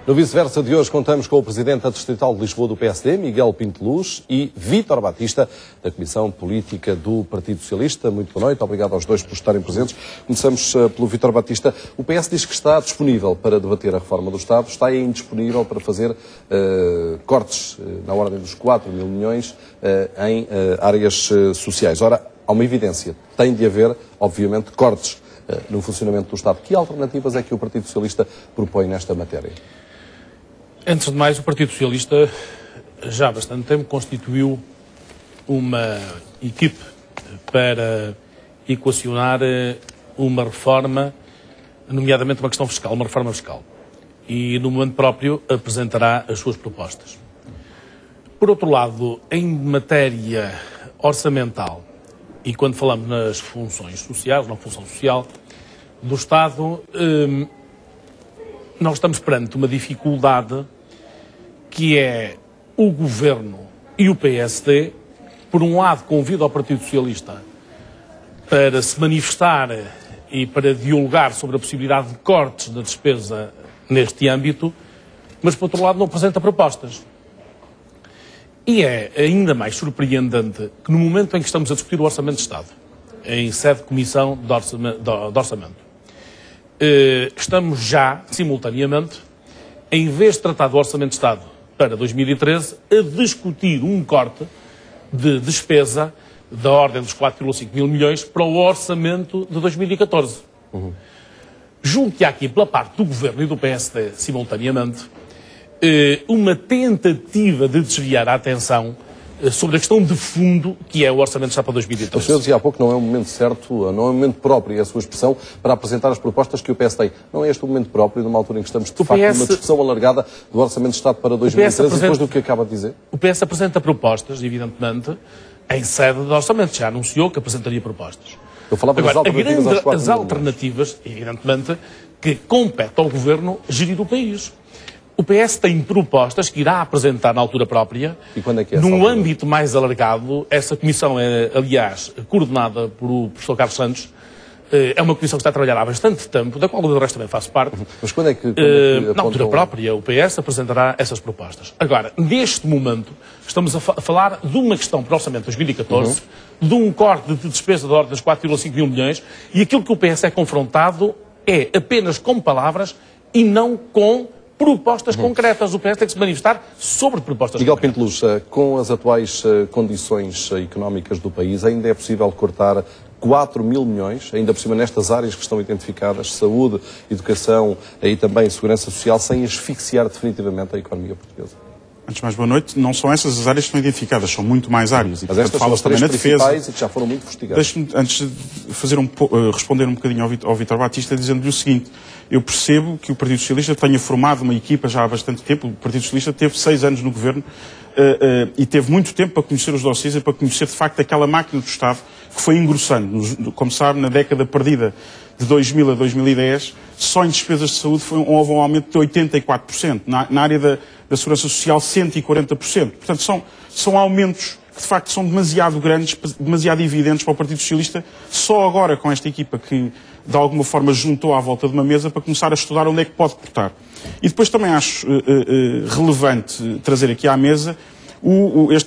No Vice-Versa de hoje contamos com o Presidente da Distrital de Lisboa do PSD, Miguel Pinto Luz, e Vítor Batista, da Comissão Política do Partido Socialista. Muito boa noite, obrigado aos dois por estarem presentes. Começamos pelo Vítor Batista. O PS diz que está disponível para debater a reforma do Estado, está indisponível para fazer cortes na ordem dos 4 mil milhões em áreas sociais. Ora, há uma evidência, tem de haver, obviamente, cortes no funcionamento do Estado. Que alternativas é que o Partido Socialista propõe nesta matéria? Antes de mais, o Partido Socialista já há bastante tempo constituiu uma equipe para equacionar uma reforma, nomeadamente uma questão fiscal, uma reforma fiscal. E, no momento próprio, apresentará as suas propostas. Por outro lado, em matéria orçamental, e quando falamos nas funções sociais, na função social do Estado, nós estamos perante uma dificuldade que é o Governo e o PSD, por um lado, convidam ao Partido Socialista para se manifestar e para dialogar sobre a possibilidade de cortes da despesa neste âmbito, mas, por outro lado, não apresenta propostas. E é ainda mais surpreendente que, no momento em que estamos a discutir o Orçamento de Estado, em sede de Comissão de Orçamento, estamos já, simultaneamente, em vez de tratar do Orçamento de Estado para 2013, a discutir um corte de despesa da ordem dos 4,5 mil milhões para o Orçamento de 2014. Julgo que há aqui, pela parte do Governo e do PSD, simultaneamente, uma tentativa de desviar a atenção sobre a questão de fundo que é o Orçamento de Estado para 2013. O senhor dizia há pouco que não é um momento certo, não é um momento próprio, é a sua expressão, para apresentar as propostas que o PS tem. Não é este o momento próprio, numa altura em que estamos, de facto, numa discussão alargada do Orçamento de Estado para 2013, depois do que acaba de dizer? O PS apresenta propostas, evidentemente, em sede de orçamento. Já anunciou que apresentaria propostas. Eu falava das alternativas as alternativas, evidentemente, que compete ao Governo gerir o país. O PS tem propostas que irá apresentar na altura própria. E quando é que é num âmbito mais alargado. Essa comissão é, aliás, coordenada pelo professor Carlos Santos. É uma comissão que está a trabalhar há bastante tempo, da qual o resto também faço parte. Mas quando é que na altura própria, o PS apresentará essas propostas. Agora, neste momento, estamos a falar de uma questão para o Orçamento de 2014, de um corte de despesa de ordem dos 4,5 mil milhões, e aquilo que o PS é confrontado é apenas com palavras e não com propostas concretas. O PS tem que se manifestar sobre propostas Miguel concretas. Pinto Luz, com as atuais condições económicas do país, ainda é possível cortar 4 mil milhões, ainda por cima nestas áreas que estão identificadas, saúde, educação e também segurança social, sem asfixiar definitivamente a economia portuguesa? Antes de mais, boa noite. Não são essas as áreas que estão identificadas, são muito mais áreas. Mas estas são as três principais e que já foram muito investigadas. Deixe-me, antes de responder um bocadinho ao Vítor Batista, dizendo-lhe o seguinte. Eu percebo que o Partido Socialista tenha formado uma equipa já há bastante tempo. O Partido Socialista teve 6 anos no governo e teve muito tempo para conhecer os dossiês e para conhecer, de facto, aquela máquina do Estado que foi engrossando. Como sabe, na década perdida de 2000 a 2010, só em despesas de saúde houve um aumento de 84%. Na área da segurança social, 140%. Portanto, são aumentos que, de facto, são demasiado grandes, demasiado evidentes para o Partido Socialista, só agora com esta equipa que, de alguma forma, juntou à volta de uma mesa para começar a estudar onde é que pode cortar. E depois também acho relevante trazer aqui à mesa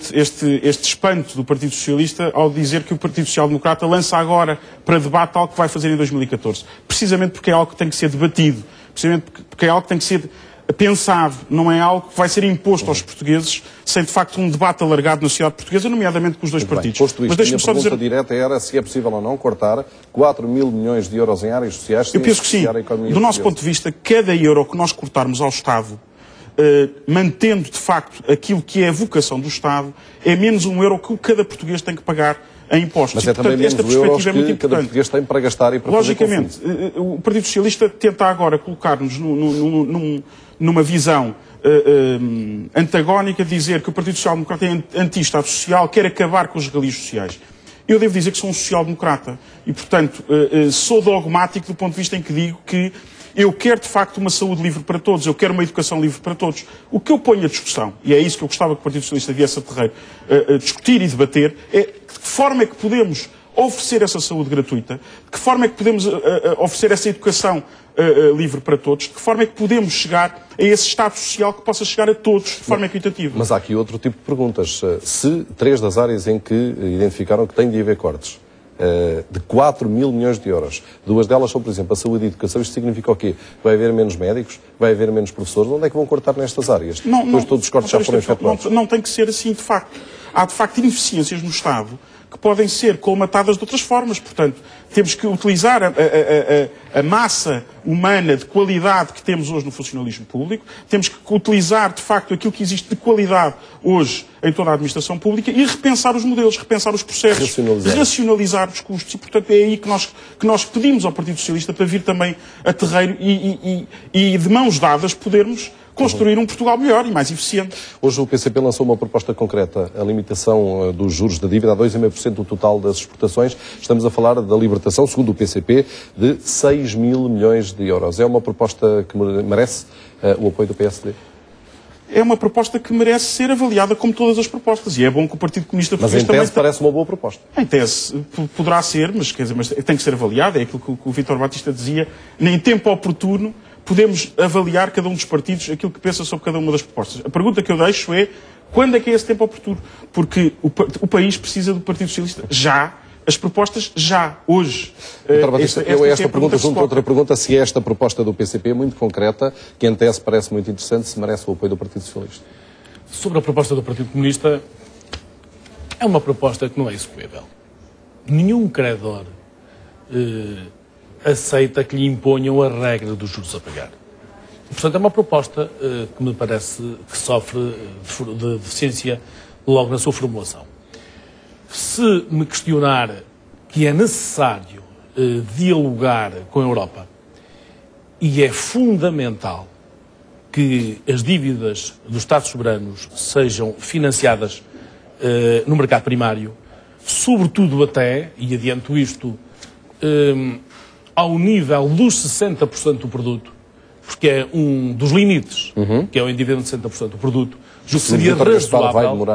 este espanto do Partido Socialista ao dizer que o Partido Social Democrata lança agora para debate algo que vai fazer em 2014. Precisamente porque é algo que tem que ser debatido, precisamente porque é algo que tem que ser pensado, não é algo que vai ser imposto aos portugueses sem, de facto, um debate alargado na sociedade portuguesa, nomeadamente com os dois partidos. Posto isto, a minha pergunta direta era se é possível ou não cortar 4 mil milhões de euros em áreas sociais sem asfixiar a economia portuguesa. Do nosso ponto de vista, cada euro que nós cortarmos ao Estado, mantendo, de facto, aquilo que é a vocação do Estado, é menos um euro que cada português tem que pagar em impostos. Mas é também menos euros que cada português tem para gastar e para logicamente, o Partido Socialista tenta agora colocar-nos numa visão antagónica, dizer que o Partido Social Democrata é anti-Estado Social, quer acabar com os regalias sociais. Eu devo dizer que sou um social-democrata e, portanto, sou dogmático do ponto de vista em que digo que eu quero, de facto, uma saúde livre para todos, eu quero uma educação livre para todos. O que eu ponho a discussão, e é isso que eu gostava que o Partido Socialista viesse a terreiro discutir e debater, é de que forma é que podemos oferecer essa saúde gratuita? De que forma é que podemos oferecer essa educação livre para todos? De que forma é que podemos chegar a esse Estado social que possa chegar a todos de forma equitativa? Mas há aqui outro tipo de perguntas. Se 3 das áreas em que identificaram que têm de haver cortes, de 4 mil milhões de euros, 2 delas são, por exemplo, a saúde e a educação, isto significa o quê? Vai haver menos médicos? Vai haver menos professores? Onde é que vão cortar nestas áreas? Depois todos os cortes já foram efetuados. Não tem que ser assim, de facto. Há, de facto, ineficiências no Estado que podem ser colmatadas de outras formas. Portanto, temos que utilizar a massa humana de qualidade que temos hoje no funcionalismo público, temos que utilizar, de facto, aquilo que existe de qualidade hoje em toda a administração pública e repensar os modelos, repensar os processos, racionalizar os custos. E, portanto, é aí que nós pedimos ao Partido Socialista para vir também a terreiro e de mãos dadas, podermos construir um Portugal melhor e mais eficiente. Hoje o PCP lançou uma proposta concreta, a limitação dos juros da dívida a 2,5% do total das exportações. Estamos a falar da libertação, segundo o PCP, de 6 mil milhões de euros. É uma proposta que merece o apoio do PSD? É uma proposta que merece ser avaliada como todas as propostas. E é bom que o Partido Comunista Português também... Mas em tese parece uma boa proposta. Em tese poderá ser, mas tem que ser avaliada. É aquilo que o Vítor Batista dizia. Nem em tempo oportuno podemos avaliar cada um dos partidos aquilo que pensa sobre cada uma das propostas. A pergunta que eu deixo é quando é que é esse tempo oportuno? Porque o país precisa do Partido Socialista já. As propostas já, hoje. Vítor Batista, esta pergunta junto a outra pergunta, se esta proposta do PCP é muito concreta, que em tese parece muito interessante, se merece o apoio do Partido Socialista. Sobre a proposta do Partido Comunista, é uma proposta que não é execuível. Nenhum credor aceita que lhe imponham a regra dos juros a pagar. Portanto, é uma proposta que me parece que sofre de deficiência logo na sua formulação. Se me questionar que é necessário dialogar com a Europa e é fundamental que as dívidas dos Estados soberanos sejam financiadas no mercado primário, sobretudo até, e adianto isto, ao nível dos 60% do produto, porque é um dos limites, que é o endividamento de 60% do produto, seria razoável,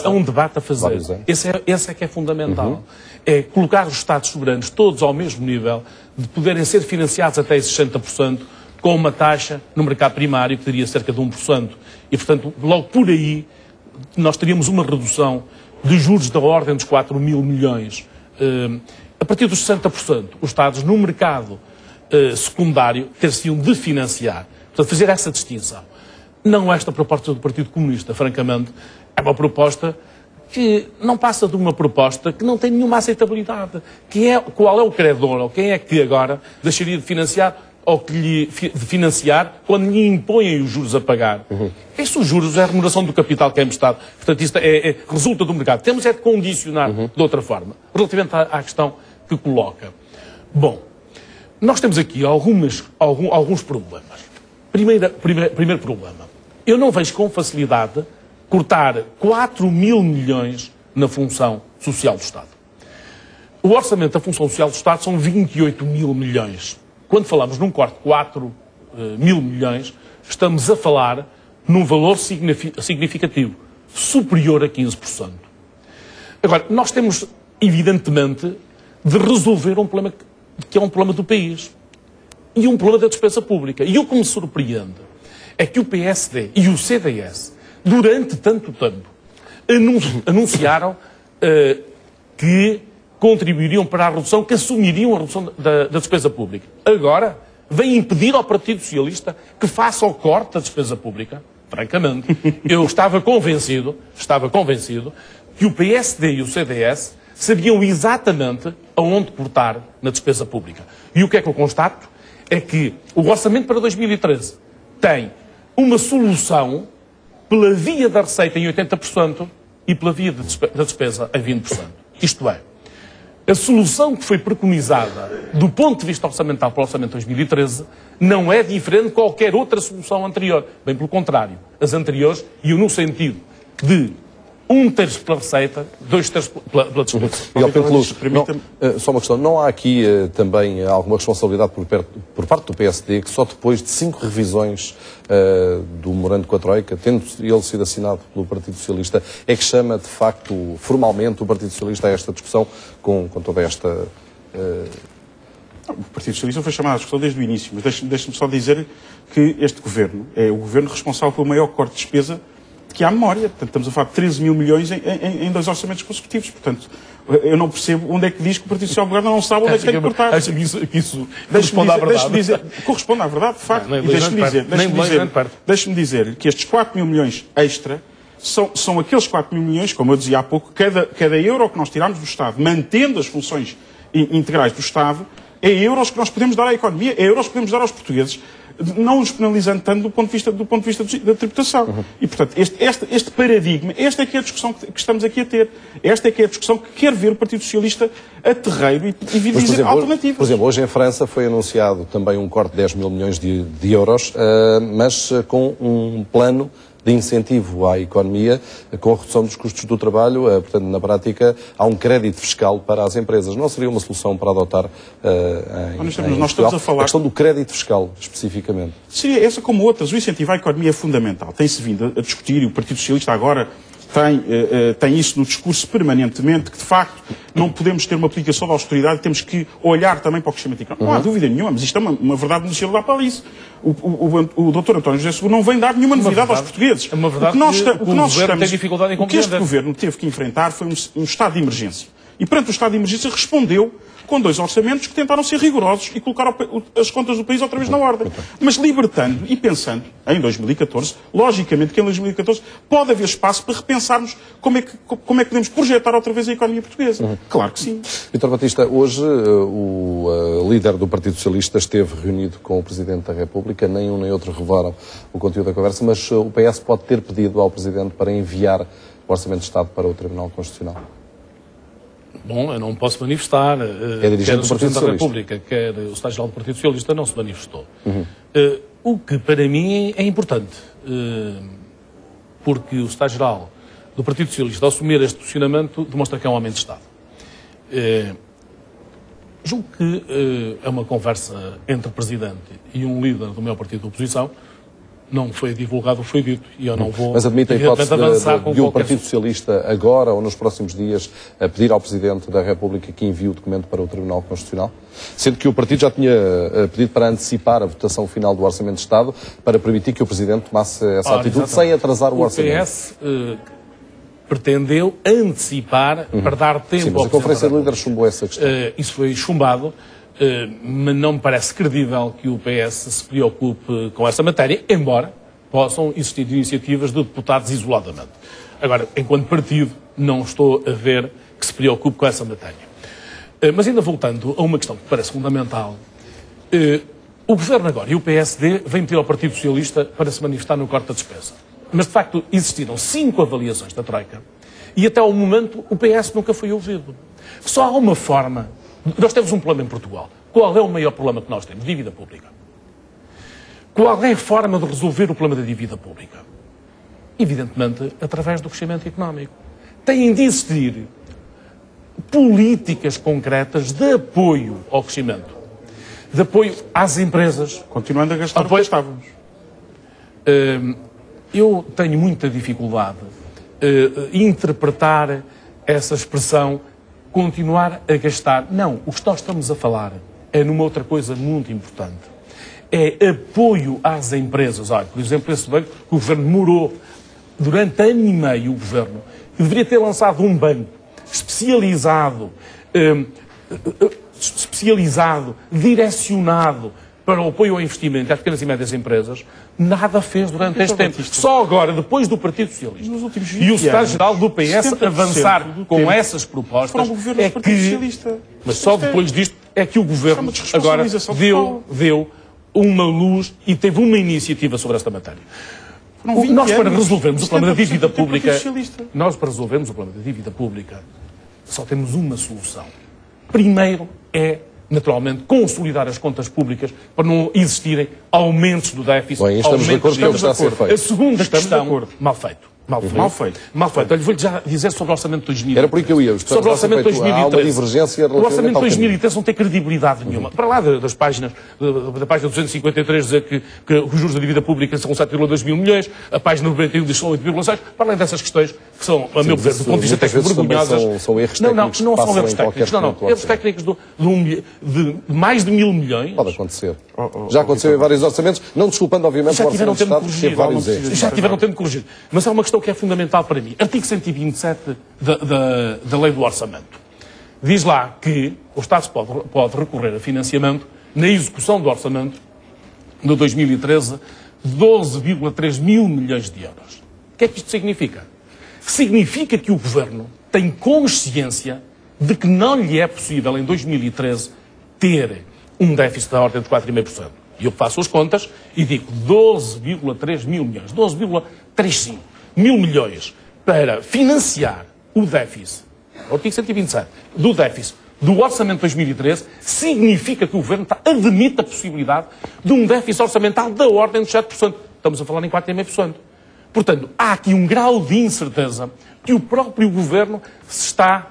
é um debate a fazer. Esse é que é fundamental. É colocar os Estados soberanos todos ao mesmo nível, de poderem ser financiados até esses 60%, com uma taxa no mercado primário que teria cerca de 1%. E, portanto, logo por aí, nós teríamos uma redução de juros da ordem dos 4 mil milhões. A partir dos 60%, os Estados no mercado secundário ter-se-iam de financiar. Portanto, fazer essa distinção. Não esta proposta do Partido Comunista, francamente, é uma proposta que não passa de uma proposta que não tem nenhuma aceitabilidade. Qual é o credor, ou quem é que agora deixaria de financiar, ou de financiar quando lhe impõem os juros a pagar? Estes os juros é a remuneração do capital que é emprestado. Portanto, isto resulta do mercado. Temos é de condicionar de outra forma, relativamente à questão que coloca. Bom, nós temos aqui alguns problemas. Primeiro problema. Eu não vejo com facilidade cortar 4 mil milhões na função social do Estado. O orçamento da função social do Estado são 28 mil milhões. Quando falamos num corte de 4 mil milhões, estamos a falar num valor significativo, superior a 15%. Agora, nós temos, evidentemente, de resolver um problema que é um problema do país. E um problema da despesa pública. E o que me surpreende é que o PSD e o CDS, durante tanto tempo, anunciaram que contribuiriam para a redução, que assumiriam a redução da despesa pública. Agora, vêm impedir ao Partido Socialista que faça o corte da despesa pública. Francamente, eu estava convencido que o PSD e o CDS sabiam exatamente aonde cortar na despesa pública. E o que é que eu constato? É que o orçamento para 2013 tem uma solução pela via da receita em 80% e pela via da despesa em 20%. Isto é, a solução que foi preconizada do ponto de vista orçamental para o orçamento de 2013 não é diferente de qualquer outra solução anterior. Bem pelo contrário, as anteriores iam no sentido de 1/3 pela receita, 2/3 pela despesa. Só uma questão, não há aqui também alguma responsabilidade por por parte do PSD, que só depois de 5 revisões do memorando com a Troika, tendo ele sido assinado pelo Partido Socialista, é que chama, de facto, formalmente, o Partido Socialista a esta discussão com toda esta... O Partido Socialista foi chamado à discussão desde o início, mas deixe-me só dizer que este governo é o governo responsável pelo maior corte de despesa que há memória. Portanto, estamos a falar de 13 mil milhões em 2 orçamentos consecutivos. Portanto, eu não percebo onde é que diz que o Partido Social Democrata não sabe onde é que tem que cortar. Acho que isso corresponde à verdade. Corresponde à verdade, de facto. Deixe-me dizer que estes 4 mil milhões extra são aqueles 4 mil milhões, como eu dizia há pouco, cada euro que nós tiramos do Estado, mantendo as funções integrais do Estado, é euros que nós podemos dar à economia, é euros que podemos dar aos portugueses, não os penalizando tanto do ponto de vista da tributação. E, portanto, este paradigma, esta é que é a discussão que estamos aqui a ter. Esta é que é a discussão que quer ver o Partido Socialista a terreiro e vir dizer alternativas. Por exemplo, hoje em França foi anunciado também um corte de 10 mil milhões de euros, mas com um plano de incentivo à economia, com a redução dos custos do trabalho. Portanto, na prática, há um crédito fiscal para as empresas. Não seria uma solução para adotar nós estamos a falar... A questão do crédito fiscal, especificamente. Seria essa como outras. O incentivo à economia é fundamental. Tem-se vindo a discutir, e o Partido Socialista agora tem isso no discurso permanentemente, que de facto não podemos ter uma aplicação da austeridade, temos que olhar também para o crescimento económico. Não há dúvida nenhuma, mas isto é uma verdade negociada para isso. O Dr. António José Seguro não vem dar nenhuma novidade aos portugueses. É uma verdade que o governo tem dificuldade em compreender. O que este governo teve que enfrentar foi um estado de emergência. E perante o estado de emergência respondeu com 2 orçamentos que tentaram ser rigorosos e colocar as contas do país outra vez na ordem. Mas libertando e pensando em 2014, logicamente que em 2014 pode haver espaço para repensarmos como é que podemos projetar outra vez a economia portuguesa. Claro que sim. Vítor Batista, hoje o líder do Partido Socialista esteve reunido com o Presidente da República, nem um nem outro revelaram o conteúdo da conversa, mas o PS pode ter pedido ao Presidente para enviar o Orçamento de Estado para o Tribunal Constitucional. Bom, eu não posso manifestar. Quer o Presidente da República, quer o Secretário-Geral do Partido Socialista, não se manifestou. O que para mim é importante, porque o Secretário-Geral do Partido Socialista, ao assumir este posicionamento, demonstra que é um homem de Estado. Julgo que é uma conversa entre o Presidente e um líder do meu partido de oposição. Não foi divulgado, foi dito, e eu não vou... Mas admite a hipótese de o Partido Socialista, agora ou nos próximos dias, a pedir ao Presidente da República que envie o documento para o Tribunal Constitucional? Sendo que o Partido já tinha pedido para antecipar a votação final do Orçamento de Estado, para permitir que o Presidente tomasse essa atitude sem atrasar o Orçamento. O PS pretendeu antecipar para dar tempo ao Presidente. Mas a Conferência de Líderes chumbou essa questão. Isso foi chumbado. Mas não me parece credível que o PS se preocupe com essa matéria, embora possam existir iniciativas de deputados isoladamente. Agora, enquanto partido, não estou a ver que se preocupe com essa matéria. Mas ainda voltando a uma questão que me parece fundamental, o Governo agora e o PSD vêm pedir ao Partido Socialista para se manifestar no corte da despesa. Mas, de facto, existiram 5 avaliações da Troika e, até ao momento, o PS nunca foi ouvido. Só há uma forma... Nós temos um problema em Portugal. Qual é o maior problema que nós temos? Dívida pública. Qual é a forma de resolver o problema da dívida pública? Evidentemente, através do crescimento económico. Têm de existir políticas concretas de apoio ao crescimento, de apoio às empresas. Continuando a gastar o que estávamos. Eu tenho muita dificuldade em interpretar essa expressão continuar a gastar. Não, o que nós estamos a falar é numa outra coisa muito importante. É apoio às empresas. Olha, por exemplo, esse banco que o Governo demorou durante ano e meio, o Governo, que deveria ter lançado um banco especializado, direcionado para o apoio ao investimento às pequenas e médias empresas, nada fez durante este tempo. Só agora, depois do Partido Socialista e o Secretário-Geral do PS avançar com essas propostas, é que... Mas só depois disto é que o Governo agora deu uma luz e teve uma iniciativa sobre esta matéria. Nós, para resolvermos o problema da dívida pública, só temos uma solução. Primeiro é, naturalmente, consolidar as contas públicas para não existirem aumentos do déficit. Bem, estamos de acordo que está a ser feito. A segunda questão, mal feito. Mal feito. Olha, vou-lhe já dizer sobre o Orçamento de 2013. Era por aí que eu ia. Sobre o Orçamento de 2013. Há uma divergência o Orçamento de 2013 não tem credibilidade nenhuma. Para lá das páginas, da página 253 dizer que os juros da dívida pública são 7,2 mil milhões, a página 91 diz que são 8,6, para além dessas questões que são, a meu ver, do ponto de vista técnico, vergonhosas. São erros técnicos não são erros técnicos. Erros técnicos de mais de 1.000 milhões. Pode acontecer. Já aconteceu em vários orçamentos, não desculpando, obviamente, já tiveram tempo de corrigir. Já tiveram tempo de corrigir. Mas há uma questão que é fundamental para mim. Artigo 127 da Lei do Orçamento. Diz lá que o Estado pode recorrer a financiamento na execução do Orçamento de 2013 de 12,3 mil milhões de euros. O que é que isto significa? Significa que o Governo tem consciência de que não lhe é possível, em 2013, ter um déficit da ordem de 4,5%. E eu faço as contas e digo 12,3 mil milhões, 12,35 mil milhões para financiar o déficit, o artigo 127, do déficit do Orçamento de 2013, significa que o Governo admite a possibilidade de um déficit orçamental da ordem de 7%. Estamos a falar em 4,5%. Portanto, há aqui um grau de incerteza que o próprio Governo se está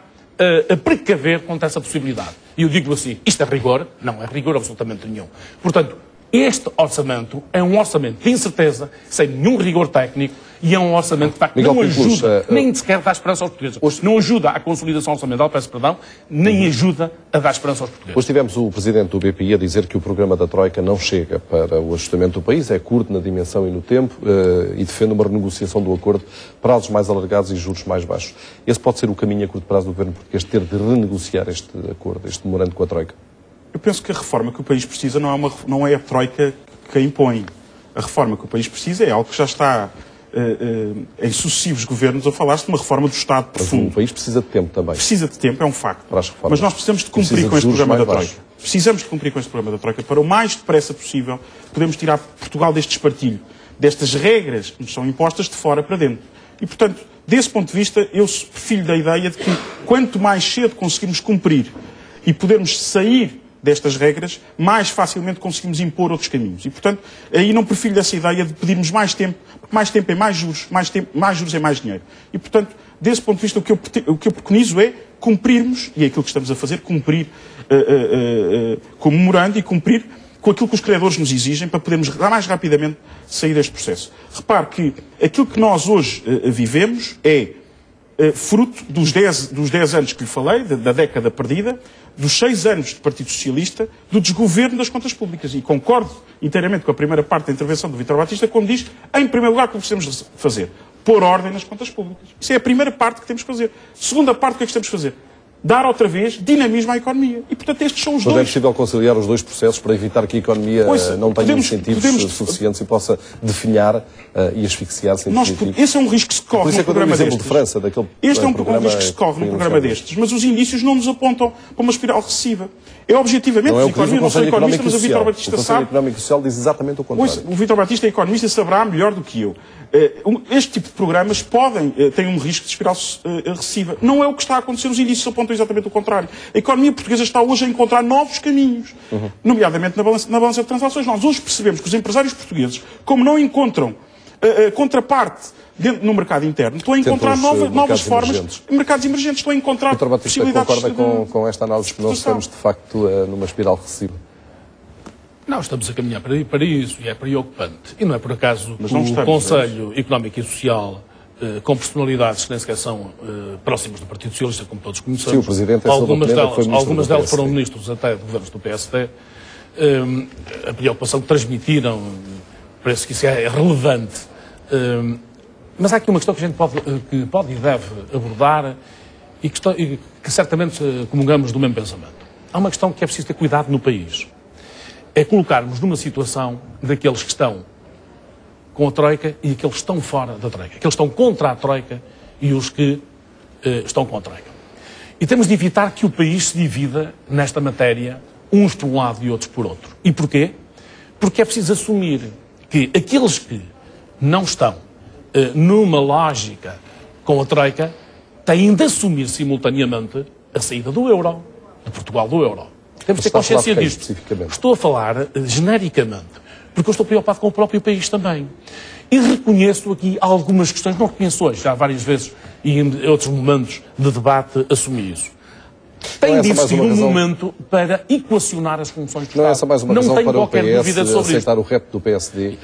a precaver contra essa possibilidade. E eu digo assim, isto é rigor? Não é rigor absolutamente nenhum. Portanto, este orçamento é um orçamento de incerteza, sem nenhum rigor técnico, e é um orçamento que, de facto, não ajuda, nem sequer dá esperança aos portugueses. Não ajuda à consolidação orçamental, peço perdão, nem ajuda a dar esperança aos portugueses. Hoje tivemos o Presidente do BPI a dizer que o programa da Troika não chega para o ajustamento do país, é curto na dimensão e no tempo, e defende uma renegociação do acordo, prazos mais alargados e juros mais baixos. Esse pode ser o caminho a curto prazo do Governo português, ter de renegociar este acordo, este memorando com a Troika? Eu penso que a reforma que o país precisa não é a Troika que a impõe. A reforma que o país precisa é algo que já está em sucessivos governos a falar-se de uma reforma do Estado profundo. Mas o país precisa de tempo também. Precisa de tempo, é um facto. Para as reformas. Mas nós precisamos de cumprir com este programa da Troika. Precisamos de cumprir com este programa da Troika para o mais depressa possível podemos tirar Portugal deste espartilho, destas regras que nos são impostas de fora para dentro. E, portanto, desse ponto de vista, eu filho da ideia de que quanto mais cedo conseguirmos cumprir e podermos sair destas regras, mais facilmente conseguimos impor outros caminhos. E, portanto, aí não prefiro essa ideia de pedirmos mais tempo, porque mais tempo é mais juros, mais juros é mais dinheiro. E, portanto, desse ponto de vista, o que eu preconizo é cumprirmos, e é aquilo que estamos a fazer, cumprir com o memorando e cumprir com aquilo que os credores nos exigem para podermos mais rapidamente sair deste processo. Repare que aquilo que nós hoje vivemos é fruto dos 10 anos que lhe falei, da década perdida, dos 6 anos de Partido Socialista, do desgoverno das contas públicas. E concordo inteiramente com a primeira parte da intervenção do Vítor Batista, quando diz, em primeiro lugar, o que precisamos fazer? Pôr ordem nas contas públicas. Isso é a primeira parte que temos que fazer. Segunda parte, o que é que temos que fazer? Dar outra vez dinamismo à economia. E, portanto, estes são os dois. Mas é possível conciliar os dois processos para evitar que a economia não tenha incentivos suficientes e possa definhar e asfixiar sem definitivo? Esse é um risco que se corre num programa destes. De França, daquele este é um risco que se corre num programa destes, mas os indícios não nos apontam para uma espiral recessiva. É objetivamente, não é o que diz o Conselho Económico mas o Vítor Batista sabe. O Conselho Económico e Social diz exatamente o contrário. O Vítor Batista é economista e saberá melhor do que eu. Este tipo de programas têm um risco de espiral recessiva. Não é o que está a acontecer, os indícios apontam exatamente o contrário. A economia portuguesa está hoje a encontrar novos caminhos, nomeadamente na balança de transações. Nós hoje percebemos que os empresários portugueses, como não encontram contraparte no mercado interno, estão a encontrar novas formas, mercados emergentes, estão a encontrar possibilidades. Concorda com esta análise que nós estamos, de facto, numa espiral recessiva? Não, estamos a caminhar para isso e é preocupante. E não é por acaso que o Conselho Económico e Social, com personalidades que nem sequer são próximas do Partido Socialista, como todos conhecemos, sim, o Presidente algumas delas foram ministros até de governos do PSD, a preocupação que transmitiram, parece que isso é relevante. Mas há aqui uma questão que a gente pode e deve abordar e que certamente comungamos do mesmo pensamento. Há uma questão que é preciso ter cuidado no país. É colocarmos numa situação daqueles que estão com a Troika e aqueles que estão fora da Troika. Aqueles que estão contra a Troika e os que estão com a Troika. E temos de evitar que o país se divida nesta matéria, uns por um lado e outros por outro. E porquê? Porque é preciso assumir que aqueles que não estão numa lógica com a Troika têm de assumir simultaneamente a saída do euro, de Portugal do euro. Temos de ter consciência disto. Estou a falar genericamente. porque eu estou preocupado com o próprio país também. E reconheço aqui algumas questões, não reconheço hoje, já várias vezes e em outros momentos de debate assumi isso. Tem de existir um momento para equacionar as funções do Estado. Não é essa mais uma razão para o PS aceitar o repto do PSD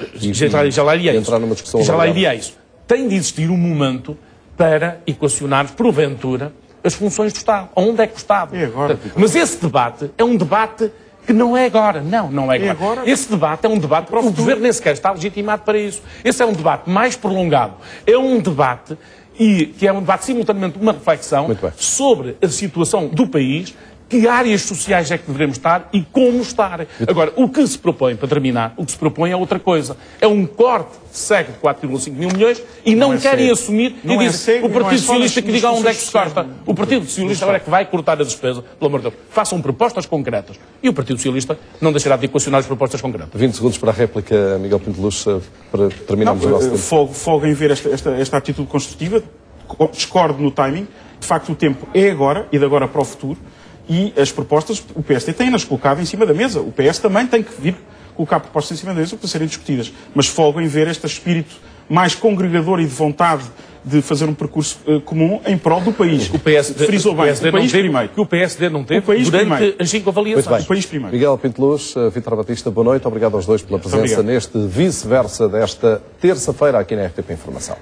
já lá iria entrar numa discussão já lá iria isso. Tem de existir um momento para equacionar, porventura, as funções do Estado. Onde é que o Estado... É agora, mas esse debate é um debate que não é agora. Não é agora. Esse debate é um debate... O Governo nem sequer está legitimado para isso. Esse é um debate mais prolongado. É um debate... e que é um debate simultaneamente uma reflexão sobre a situação do país, que áreas sociais é que devemos estar e como estar. Agora, o que se propõe, para terminar, o que se propõe é outra coisa. É um corte cego de 4,5 mil milhões e não querem assumir e dizem o Partido Socialista que diga onde é que se corta. O Partido Socialista agora é que vai cortar a despesa. Pelo amor de Deus, façam propostas concretas. E o Partido Socialista não deixará de equacionar as propostas concretas. 20 segundos para a réplica, Miguel Pinto Luz, para terminarmos o nosso tempo. Folgo em ver esta atitude construtiva. Discordo no timing. De facto, o tempo é agora e de agora para o futuro. E as propostas, o PSD tem-nas colocado em cima da mesa. O PS também tem que vir colocar propostas em cima da mesa para serem discutidas. Mas folgo em ver este espírito mais congregador e de vontade de fazer um percurso comum em prol do país. O PSD, frisou bem, o país primeiro. Que o PSD não teve durante primeiro. As 5 avaliações. O país primeiro. Miguel Pinto Luz, Vítor Batista, boa noite. Obrigado aos dois pela presença neste vice-versa desta terça-feira aqui na RTP Informação.